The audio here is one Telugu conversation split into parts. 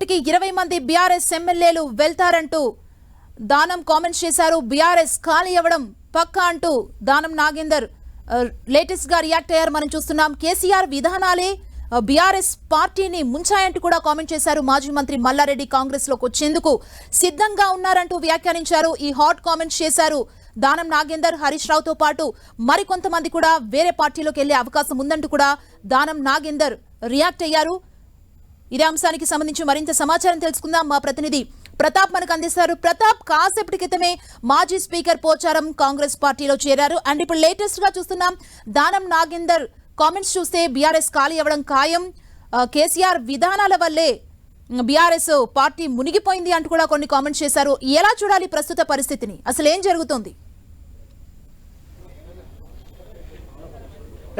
చోటికి 20 మంది బీఆర్ఎస్ ఎమ్మెల్యేలు వెళ్తారంటూ దానం కామెంట్స్ చేశారు. బీఆర్ఎస్ ఖాళీ అవ్వడం పక్కా అంటూ దానం నాగేందర్ లేటెస్ట్ గా రియాక్ట్ అయ్యారు. మనం చూస్తున్నాం కేసీఆర్ విధానాలే బీఆర్ఎస్ పార్టీని ముంచాయంటూ కూడా కామెంట్ చేశారు. మాజీ మంత్రి మల్లారెడ్డి కాంగ్రెస్ లోకి వచ్చేందుకు సిద్ధంగా ఉన్నారంటూ వ్యాఖ్యానించారు. ఈ హాట్ కామెంట్స్ చేశారు దానం నాగేందర్. హరీష్ రావుతో పాటు మరికొంతమంది కూడా వేరే పార్టీలోకి వెళ్లే అవకాశం ఉందంటూ కూడా దానం నాగేందర్ రియాక్ట్ అయ్యారు. ఇదే అంశానికి సంబంధించి మరింత సమాచారం తెలుసుకుందాం. మా ప్రతినిధి ప్రతాప్ మనకు అందిస్తారు. ప్రతాప్, కాసేపటి క్రితమే మాజీ స్పీకర్ పోచారం కాంగ్రెస్ పార్టీలో చేరారు. అండ్ ఇప్పుడు లేటెస్ట్ గా చూస్తున్నాం దానం నాగేందర్ కామెంట్స్ చూస్తే బీఆర్ఎస్ ఖాళీ అవ్వడం ఖాయం, కేసీఆర్ విధానాల వల్లే బీఆర్ఎస్ పార్టీ మునిగిపోయింది అంటూ కూడా కొన్ని కామెంట్స్ చేశారు. ఎలా చూడాలి ప్రస్తుత పరిస్థితిని, అసలు ఏం జరుగుతోంది?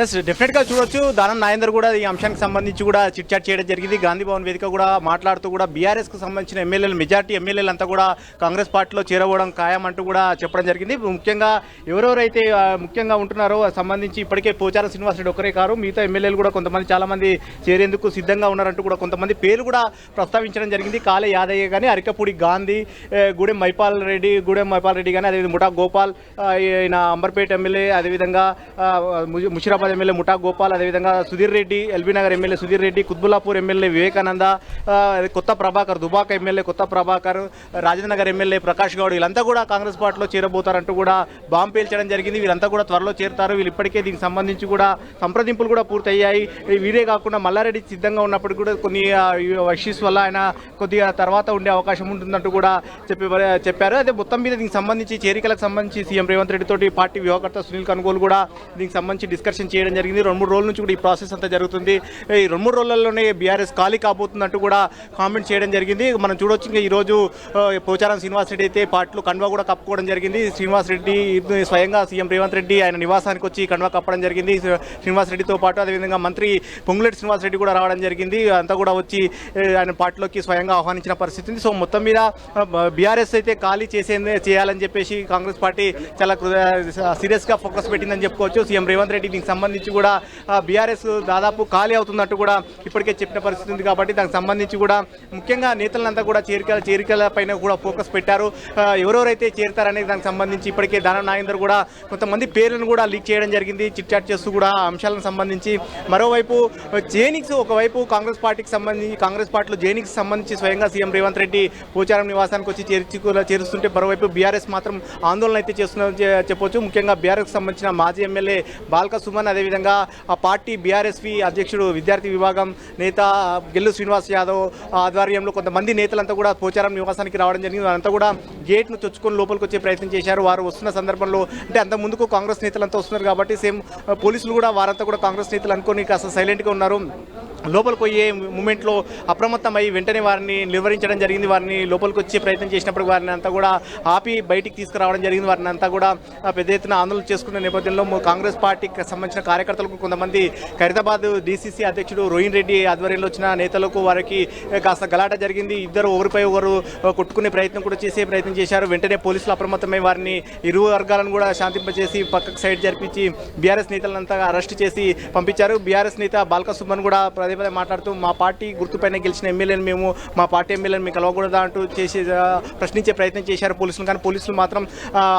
ఎస్, డెఫినెట్గా చూడొచ్చు. దానం నాగేందర్ కూడా ఈ అంశానికి సంబంధించి కూడా చిట్ చాట్ చేయడం జరిగింది. గాంధీ భవన్ వేదిక కూడా మాట్లాడుతూ కూడా బీఆర్ఎస్కు సంబంధించిన ఎమ్మెల్యేలు మెజార్టీ ఎమ్మెల్యేలు అంతా కూడా కాంగ్రెస్ పార్టీలో చేరవడం ఖాయం అంటూ కూడా చెప్పడం జరిగింది. ముఖ్యంగా ఎవరెవరైతే ముఖ్యంగా ఉంటున్నారో సంబంధించి ఇప్పటికే పోచారం శ్రీనివాసరెడ్డి ఒకరే కారు, మిగతా ఎమ్మెల్యేలు కూడా కొంతమంది చాలామంది చేరేందుకు సిద్ధంగా ఉన్నారంటూ కూడా కొంతమంది పేరు కూడా ప్రస్తావించడం జరిగింది. కాలే యాదయ్య కానీ, అరికపూడి గాంధీ, గూడెం మైపాల్ రెడ్డి కానీ, అదేవిధంగా ముఠా గోపాల్, ఈయన అంబర్పేట ఎమ్మెల్యే, అదేవిధంగా ముషిరాబాద్ ఎమ్మెల్యే ముఠా గోపాల్, అదేవిధంగా Sudheer Reddy, LB Nagar MLA Sudheer Reddy, Quthbullapur MLA Vivekananda, Kotha Prabhakar, Dubbaka MLA Kotha Prabhakar, Rajendra Nagar MLA Prakash Goud, వీళ్ళంతా కూడా కాంగ్రెస్ పార్టీలో చేరబోతారంటూ కూడా బాంబు పేల్చడం జరిగింది. వీళ్ళంతా కూడా త్వరలో చేరుతారు. వీళ్ళు ఇప్పటికే దీనికి సంబంధించి కూడా సంప్రదింపులు కూడా పూర్తయ్యాయి. వీరే కాకుండా మల్లారెడ్డి సిద్ధంగా ఉన్నప్పటికీ కూడా కొన్ని ఇష్యూస్ వల్ల ఆయన కొద్దిగా తర్వాత ఉండే అవకాశం ఉంటుందంటూ కూడా చెప్పారు. అదే మొత్తం మీద దీనికి సంబంధించి చేరికలకు సంబంధించి సీఎం రేవంత్ రెడ్డి తోటి పార్టీ వ్యూహకర్త సునీల్ కనుగోలు కూడా దీనికి సంబంధించి డిస్కషన్ చేయడం జరిగింది. 2-3 రోజుల నుంచి కూడా ఈ ప్రాసెస్ అంతా జరుగుతుంది. ఈ 2-3 రోజుల్లోనే బీఆర్ఎస్ ఖాళీ కాబోతుందంటూ కూడా కామెంట్ చేయడం జరిగింది. మనం చూడొచ్చు. ఇంకా ఈరోజు పోచారం శ్రీనివాసరెడ్డి అయితే పార్టీలో కండువా కూడా కప్పుకోవడం జరిగింది. శ్రీనివాసరెడ్డి స్వయంగా సీఎం రేవంత్ రెడ్డి ఆయన నివాసానికి వచ్చి కండువా కప్పడం జరిగింది. శ్రీనివాసరెడ్డితో పాటు అదేవిధంగా మంత్రి పొంగులేటి శ్రీనివాసరెడ్డి కూడా రావడం జరిగింది. అంతా కూడా వచ్చి ఆయన పార్టీలోకి స్వయంగా ఆహ్వానించిన పరిస్థితి ఉంది. సో మొత్తం మీద బీఆర్ఎస్ అయితే ఖాళీ చేయాలని చెప్పేసి కాంగ్రెస్ పార్టీ చాలా సీరియస్గా ఫోకస్ పెట్టిందని చెప్పుకోవచ్చు. సీఎం రేవంత్ రెడ్డి దీనికి సంబంధించి కూడా బీఆర్ఎస్ దాదాపు ఖాళీ అవుతున్నట్టు కూడా ఇప్పటికే చెప్పిన పరిస్థితి ఉంది. కాబట్టి దానికి సంబంధించి కూడా ముఖ్యంగా నేతలంతా కూడా చేరికల పైన కూడా ఫోకస్ పెట్టారు. ఎవరెవరైతే చేరుతారనేది దానికి సంబంధించి ఇప్పటికే దానం నాగేందర్ కూడా కొంతమంది పేర్లను కూడా లీక్ చేయడం జరిగింది, చిట్ చాట్ చేస్తూ కూడా అంశాలకు సంబంధించి. మరోవైపు జేనిక్స్, ఒకవైపు కాంగ్రెస్ పార్టీలో జేనిక్స్ సంబంధించి స్వయంగా సీఎం రేవంత్ రెడ్డి పోచారం నివాసానికి వచ్చి చేరుస్తుంటే మరోవైపు బీఆర్ఎస్ మాత్రం ఆందోళన అయితే చేస్తుందని చెప్పొచ్చు. ముఖ్యంగా బీఆర్ఎస్ సంబంధించిన మాజీ ఎమ్మెల్యే బాల్క సుమన్, అదేవిధంగా ఆ పార్టీ బీఆర్ఎస్పీ అధ్యక్షుడు విద్యార్థి విభాగం నేత గెల్లు శ్రీనివాస్ యాదవ్ ఆధ్వర్యంలో కొంతమంది నేతలంతా కూడా పోచారం నివాసానికి రావడం జరిగింది. వారంతా కూడా గేట్ను చొచ్చుకొని లోపలికి వచ్చే ప్రయత్నం చేశారు. వారు వస్తున్న సందర్భంలో అంటే అంత ముందుకు కాంగ్రెస్ నేతలంతా వస్తున్నారు కాబట్టి సేమ్ పోలీసులు కూడా వారంతా కూడా కాంగ్రెస్ నేతలు అనుకొని కాస్త సైలెంట్గా ఉన్నారు. లోపలికి పోయే మూమెంట్లో అప్రమత్తమై వెంటనే వారిని నిర్వహించడం జరిగింది. వారిని లోపలికి వచ్చే ప్రయత్నం చేసినప్పుడు వారిని అంతా కూడా ఆపి బయటికి తీసుకురావడం జరిగింది. వారిని అంతా కూడా పెద్ద ఎత్తున ఆందోళన చేసుకున్న నేపథ్యంలో కాంగ్రెస్ పార్టీకి సంబంధించిన కార్యకర్తలకు కొంతమంది ఖైరతాబాద్ డీసీసీ అధ్యక్షుడు రోహిన్ రెడ్డి ఆధ్వర్యంలో వచ్చిన నేతలకు వారికి కాస్త గలాట జరిగింది. ఇద్దరు ఒకరిపై ఒకరు కొట్టుకునే ప్రయత్నం కూడా ప్రయత్నం చేశారు. వెంటనే పోలీసులు అప్రమత్తమై వారిని ఇరు వర్గాలను కూడా శాంతింపజేసి పక్కకు సైడ్ జరిపించి బీఆర్ఎస్ నేతలంతా అరెస్ట్ చేసి పంపించారు. బీఆర్ఎస్ నేత బాల్క సుమన్ కూడా పదే మాట్లాడుతూ మా పార్టీ గుర్తుపైన గెలిచిన ఎమ్మెల్యేలు మేము, మా పార్టీ ఎమ్మెల్యేలు మీకు కలవకూడదా అంటూ ప్రశ్నించే ప్రయత్నం చేశారు పోలీసులు. కానీ పోలీసులు మాత్రం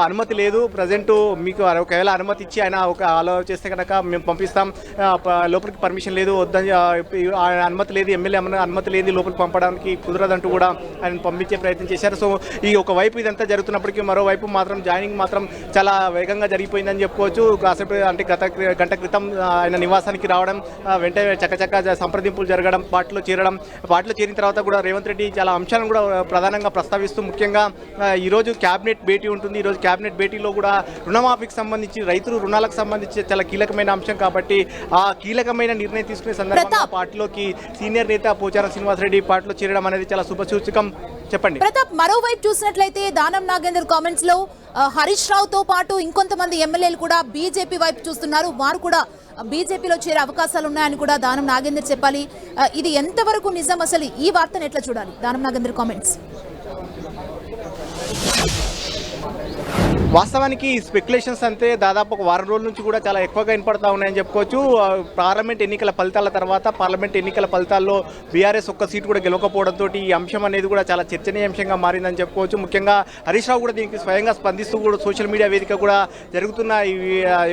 అనుమతి లేదు, ప్రజెంట్ మీకు ఒకవేళ అనుమతి ఇచ్చి ఆయన అలో చేస్తే కనుక మేము పంపిస్తాం, లోపలికి పర్మిషన్ లేదు, వద్దని అనుమతి లేదు, ఎమ్మెల్యే అనుమతి లేదు, లోపలికి పంపడానికి కుదరదంటూ కూడా ఆయన పంపించే ప్రయత్నం చేశారు. సో ఈ ఒకవైపు ఇదంతా జరుగుతున్నప్పటికీ మరోవైపు మాత్రం జాయినింగ్ మాత్రం చాలా వేగంగా జరిగిపోయిందని చెప్పుకోవచ్చు. కాసేపు అంటే గంట క్రితం ఆయన నివాసానికి రావడం, వెంటనే చక్కచక్క సంప్రదింపులు జరగడం, పార్టీలో చేరిన తర్వాత కూడా రేవంత్ రెడ్డి చాలా అంశాలను కూడా ప్రధానంగా ప్రస్తావిస్తూ ముఖ్యంగా ఈరోజు క్యాబినెట్ భేటీ ఉంటుంది. ఈరోజు క్యాబినెట్ భేటీలో కూడా రుణమాఫీకి సంబంధించి, రైతులు రుణాలకు సంబంధించి చాలా కీలకమైన అంశం కాబట్టి ఆ కీలకమైన నిర్ణయం తీసుకునే సందర్భంగా పార్టీలోకి సీనియర్ నేత పోచారం శ్రీనివాసరెడ్డి పార్టీలో చేరడం అనేది చాలా శుభసూచకం. చెప్పండి ప్రతాప్. మరోవైపు చూసినట్లయితే దానం నాగేందర్ కామెంట్స్ లో హరీష్ రావుతో పాటు ఇంకొంతమంది ఎమ్మెల్యేలు కూడా బీజేపీ వైపు చూస్తున్నారు. వారు కూడా బీజేపీలో చేరే అవకాశాలు ఉన్నాయని కూడా దానం నాగేందర్ చెప్పాలి. ఇది ఎంతవరకు నిజం, అసలు ఈ వార్తను ఎట్లా చూడాలి? దానం నాగేందర్ కామెంట్స్. వాస్తవానికి స్పెక్యులేషన్స్ అంతే దాదాపు ఒక వారం రోజుల నుంచి కూడా చాలా ఎక్కువగా వినపడతా ఉన్నాయని చెప్పుకోవచ్చు. పార్లమెంట్ ఎన్నికల ఫలితాల తర్వాత పార్లమెంట్ ఎన్నికల ఫలితాల్లో బీఆర్ఎస్ ఒక్క సీటు కూడా గెలవకపోవడంతో ఈ అంశం అనేది కూడా చాలా చర్చనీయాంశంగా మారిందని చెప్పుకోవచ్చు. ముఖ్యంగా హరీష్ రావు కూడా దీనికి స్వయంగా స్పందిస్తూ కూడా సోషల్ మీడియా వేదిక కూడా జరుగుతున్న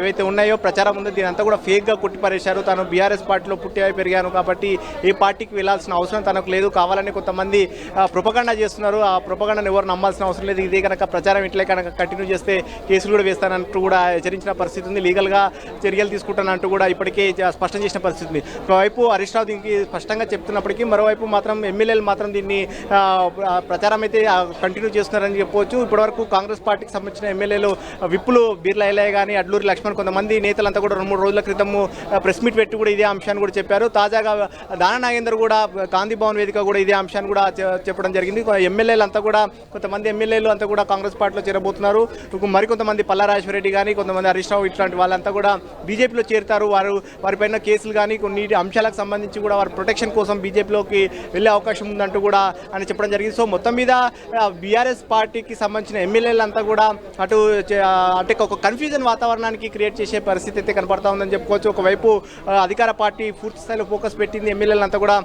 ఏవైతే ఉన్నాయో ప్రచారం ఉందో దీని అంతా కూడా ఫేక్గా కొట్టిపారేశారు. తాను బీఆర్ఎస్ పార్టీలో పుట్టి పెరిగాను కాబట్టి ఏ పార్టీకి వెళ్లాల్సిన అవసరం తనకు లేదు, కావాలని కొంతమంది ప్రొపగండా చేస్తున్నారు. ఆ ప్రొపగండాను ఎవరు నమ్మాల్సిన అవసరం లేదు. ఇదే కనుక ప్రచారం ఇట్లే కనుక కంటిన్యూ చేస్తే కేసులు కూడా వేస్తానంటూ కూడా హెచ్చరించిన పరిస్థితి ఉంది. లీగల్గా చర్యలు తీసుకుంటానంటూ కూడా ఇప్పటికే స్పష్టం చేసిన పరిస్థితి ఉంది. ఒకవైపు హరీష్ రావు దీనికి స్పష్టంగా చెప్తున్నప్పటికీ మరోవైపు మాత్రం ఎమ్మెల్యేలు మాత్రం దీన్ని ప్రచారం అయితే కంటిన్యూ చేస్తున్నారని చెప్పవచ్చు. ఇప్పటివరకు కాంగ్రెస్ పార్టీకి సంబంధించిన ఎమ్మెల్యేలు విప్పులు బీర్లా ఎల్లయ్య కానీ అడ్లూరి లక్ష్మణ్ కొంతమంది నేతలంతా కూడా 2-3 రోజుల క్రితము ప్రెస్ మీట్ పెట్టి కూడా ఇదే అంశాన్ని కూడా చెప్పారు. తాజాగా దాన నాగేందర్ కూడా గాంధీ భవన్ వేదిక కూడా ఇదే అంశాన్ని కూడా చెప్పడం జరిగింది. ఎమ్మెల్యేలు అంతా కూడా కొంతమంది ఎమ్మెల్యేలు అంతా కూడా కాంగ్రెస్ పార్టీలో చేరబోతున్నారు. మరికొంతమంది పల్లారాజేశ్వరరెడ్డి కానీ కొంతమంది హరీష్ రావు ఇట్లాంటి వాళ్ళంతా కూడా బీజేపీలో చేరుతారు. వారిపైన కేసులు కానీ కొన్ని అంశాలకు సంబంధించి కూడా వారి ప్రొటెక్షన్ కోసం బీజేపీలోకి వెళ్ళే అవకాశం ఉందంటూ కూడా ఆయన చెప్పడం జరిగింది. సో మొత్తం మీద బీఆర్ఎస్ పార్టీకి సంబంధించిన ఎమ్మెల్యేలంతా కూడా అంటే ఒక కన్ఫ్యూజన్ వాతావరణానికి క్రియేట్ చేసే పరిస్థితి అయితే కనపడతా ఉందని చెప్పుకోవచ్చు. ఒకవైపు అధికార పార్టీ పూర్తి స్థాయిలో ఫోకస్ పెట్టింది, ఎమ్మెల్యేలంతా కూడా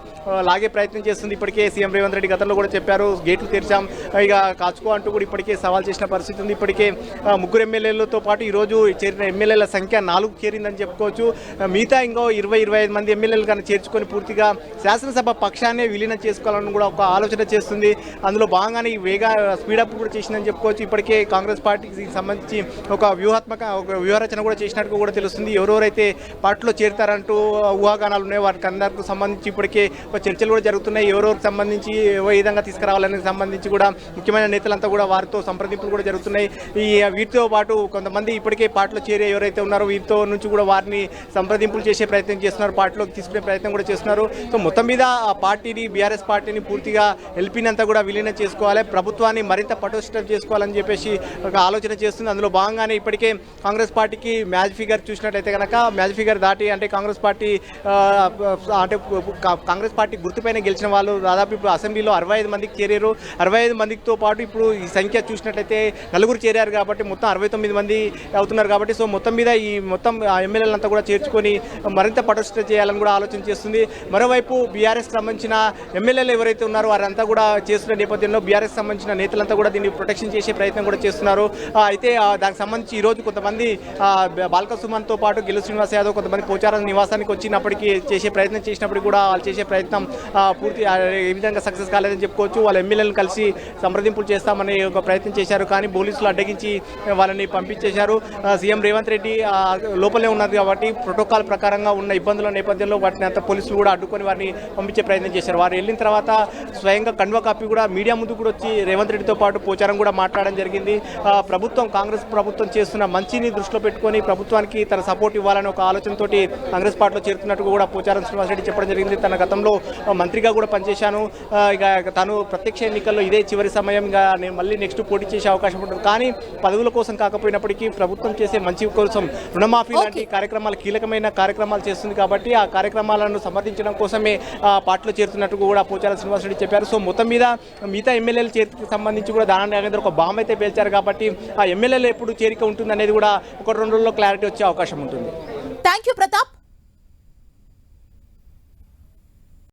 లాగే ప్రయత్నం చేస్తుంది. ఇప్పటికే సీఎం రేవంత్ రెడ్డి గతంలో కూడా చెప్పారు గేట్లు తెరిచాం ఇక కాచుకో అంటూ కూడా ఇప్పటికే సవాల్ చేసిన పరిస్థితి ఉంది. ఇప్పటికే 3 ఎమ్మెల్యేలతో పాటు ఈరోజు చేరిన ఎమ్మెల్యేల సంఖ్య 4 చేరిందని చెప్పుకోవచ్చు. మిగతా ఇంకో 20-25 మంది ఎమ్మెల్యేలు కానీ చేర్చుకొని పూర్తిగా శాసనసభ పక్షాన్నే విలీనం చేసుకోవాలని కూడా ఒక ఆలోచన చేస్తుంది. అందులో భాగంగానే ఈ స్పీడప్ కూడా చేసిందని చెప్పుకోవచ్చు. ఇప్పటికే కాంగ్రెస్ పార్టీకి సంబంధించి ఒక వ్యూహరచన కూడా చేసినట్టు కూడా తెలుస్తుంది. ఎవరెవరైతే పార్టీలో చేరుతారంటూ ఊహాగానాలు ఉన్నాయో వాటికి అందరికీ సంబంధించి ఇప్పటికే ఒక చర్చలు కూడా జరుగుతున్నాయి. ఎవరెవరికి సంబంధించి ఏ విధంగా తీసుకురావాలని సంబంధించి కూడా ముఖ్యమైన నేతలంతా కూడా వారితో సంప్రదింపులు కూడా జరుగుతున్నాయి. వీటితో పాటు కొంతమంది ఇప్పటికే పార్టీలో చేరే ఎవరైతే ఉన్నారో వీరితో నుంచి కూడా వారిని సంప్రదింపులు చేసే ప్రయత్నం చేస్తున్నారు, పార్టీలోకి తీసుకునే ప్రయత్నం కూడా చేస్తున్నారు. సో మొత్తం మీద ఆ పార్టీని బీఆర్ఎస్ పార్టీని పూర్తిగా ఎల్పీనంతా కూడా విలీనం చేసుకోవాలి, ప్రభుత్వాన్ని మరింత పటిష్టం చేసుకోవాలని చెప్పేసి ఒక ఆలోచన చేస్తుంది. అందులో భాగంగానే ఇప్పటికే కాంగ్రెస్ పార్టీకి మ్యాచ్ ఫిగర్ చూసినట్టయితే కనుక మ్యాచ్ ఫిగర్ దాటి అంటే కాంగ్రెస్ పార్టీ గుర్తుపైన గెలిచిన వాళ్ళు దాదాపు ఇప్పుడు అసెంబ్లీలో 65 మందికి చేరారు. 65 మందితో పాటు ఇప్పుడు ఈ సంఖ్య చూసినట్లయితే 4 చేరారు కాబట్టి మొత్తం 69 మంది అవుతున్నారు కాబట్టి సో మొత్తం మీద ఈ మొత్తం ఎమ్మెల్యేలంతా కూడా చేర్చుకొని మరింత పటిష్ట చేయాలని కూడా ఆలోచన చేస్తుంది. మరోవైపు బీఆర్ఎస్ సంబంధించిన ఎమ్మెల్యేలు ఎవరైతే ఉన్నారో వారంతా కూడా చేస్తున్న నేపథ్యంలో బీఆర్ఎస్ సంబంధించిన నేతలంతా కూడా దీన్ని ప్రొటెక్షన్ చేసే ప్రయత్నం కూడా చేస్తున్నారు. అయితే దానికి సంబంధించి ఈరోజు కొంతమంది బాల్క సుమన్తో పాటు గెలు శ్రీనివాస్ యాదవ్ కొంతమంది పోచారం నివాసానికి వచ్చినప్పటికీ చేసే ప్రయత్నం చేసినప్పటికీ కూడా వాళ్ళు చేసే ప్రయత్నం పూర్తి ఏ విధంగా సక్సెస్ కాలేదని చెప్పుకోవచ్చు. వాళ్ళ ఎమ్మెల్యేలను కలిసి సంప్రదింపులు చేస్తామని ఒక ప్రయత్నం చేశారు, కానీ పోలీసులు అడ్డగించి వాళ్ళని పంపించేశారు. సీఎం రేవంత్ రెడ్డి లోపలే ఉన్నారు కాబట్టి ప్రోటోకాల్ ప్రకారంగా ఉన్న ఇబ్బందుల నేపథ్యంలో వాటిని అంతా పోలీసులు కూడా అడ్డుకొని వారిని పంపించే ప్రయత్నం చేశారు. వారు వెళ్ళిన తర్వాత స్వయంగా కండువా కాపీ కూడా మీడియా ముందు కూడా వచ్చి రేవంత్ రెడ్డితో పాటు పోచారం కూడా మాట్లాడడం జరిగింది. కాంగ్రెస్ ప్రభుత్వం చేస్తున్న మంచిని దృష్టిలో పెట్టుకొని ప్రభుత్వానికి తన సపోర్ట్ ఇవ్వాలని ఒక ఆలోచనతోటి కాంగ్రెస్ పార్టీలో చేరుతున్నట్టు కూడా పోచారం శ్రీనివాస్ రెడ్డి చెప్పడం జరిగింది. తన గతంలో మంత్రిగా కూడా పనిచేశాను, ఇక తను ప్రత్యక్ష ఎన్నికల్లో ఇదే చివరి సమయం, ఇక నేను మళ్ళీ నెక్స్ట్ పోటీ చేసే అవకాశం ఉంటుంది, కానీ పదవుల కోసం కాకపోయినప్పటికీ ప్రభుత్వం చేసే మంచి కోసం రుణమాఫీ లాంటి కార్యక్రమాలు కీలకమైన కార్యక్రమాలు చేస్తుంది కాబట్టి ఆ కార్యక్రమాలను సమర్థించడం కోసమే పార్టీలో చేరుతున్నట్టు కూడా పోచారం శ్రీనివాస్ రెడ్డి చెప్పారు. సో మొత్తం మీద మిగతా ఎమ్మెల్యేల చేతికి సంబంధించి కూడా దానం నాగేందర్ ఒక బాంబు అయితే పేల్చారు కాబట్టి ఆ ఎమ్మెల్యేలు ఎప్పుడు చేరిక ఉంటుంది అనేది కూడా 1-2 రోజుల్లో క్లారిటీ వచ్చే అవకాశం ఉంటుంది. Thank you Pratap.